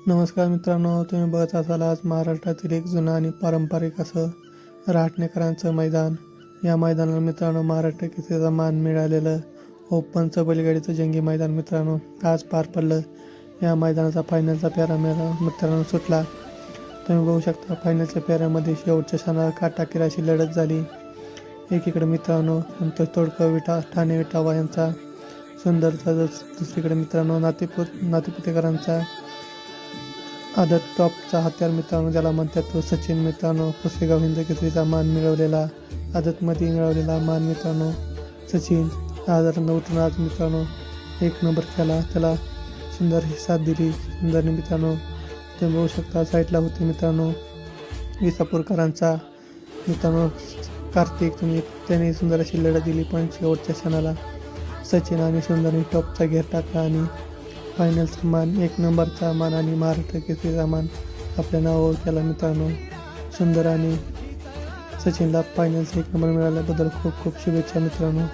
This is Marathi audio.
नमस्कार मित्रांनो, तुम्ही बघत असाल आज महाराष्ट्रातील एक जुनं आणि पारंपरिक असं रहाटणेकरांचं मैदान. या मैदानाला मित्रांनो महाराष्ट्र केसरीचा मान मिळालेलं ओपनचं बैलगाडीचं जंगी मैदान मित्रांनो आज पार पडलं. या मैदानाचा फायनलचा फेरा मित्रांनो सुटला. तुम्ही बघू शकता फायनलच्या फेऱ्यामध्ये शेवटच्या क्षणाला काटाकीर अशी लढत झाली. एकीकडे मित्रांनो संतोष तोडकर ठाणे विटावा यांचा सुंदरचा, दुसरीकडे मित्रांनो नातेपुतेकरांचा आदत टॉपचा हत्यार मित्रांनो ज्याला म्हणतात तो सचिन मित्रांनो पुसेगाव हिंद केसरीचा मान मिळवलेला, आदतमध्ये मिळवलेला मान मित्रांनो सचिन आजारानं उठून आज मित्रांनो एक नंबर केला. त्याला सुंदर ही साथ दिली. सुंदरने मित्रांनो तुम्ही बघू शकता साईडला होते मित्रांनो विसापूरकरांचा मित्रांनो कार्तिक, त्याने सुंदर अशी लढत दिली. पण शेवटच्या क्षणाला सचिन आणि सुंदरने टॉपचा घेर टाकला आणि फायनलचा मान, एक नंबरचा मान आणि महाराष्ट्र केसरीचा मान आपल्या नावावर केला मित्रांनो. सुंदर आणि सचिनला फायनलचा एक नंबर मिळाल्याबद्दल खूप खूप शुभेच्छा मित्रांनो.